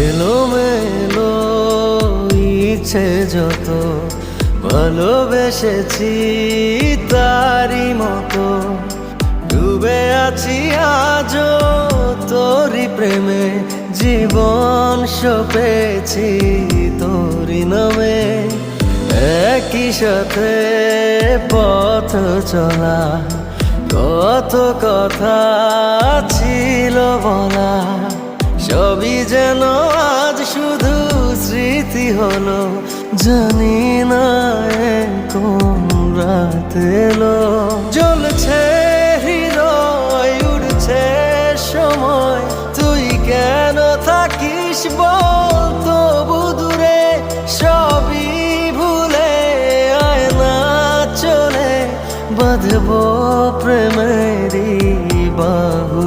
এলোমেলো ইচ্ছে যত ভালোবেসেছি তারই মতো ডুবে আছি আজও তোরই প্রেমে, জীবন সপেছি তোরই নামে। একই সাথে পথ চলা, কত কথা ছিল বলা, সবই যেন আজ শুধু স্মৃতি হলো। জানি না কোন রাত এলো, জ্বলছে হৃদয়, উড়ছে সময়, তুই কেন থাকিস বল তবু দূরে। সবই ভুলে আয় না চলে, বাঁধবো প্রেমেরই বাহু।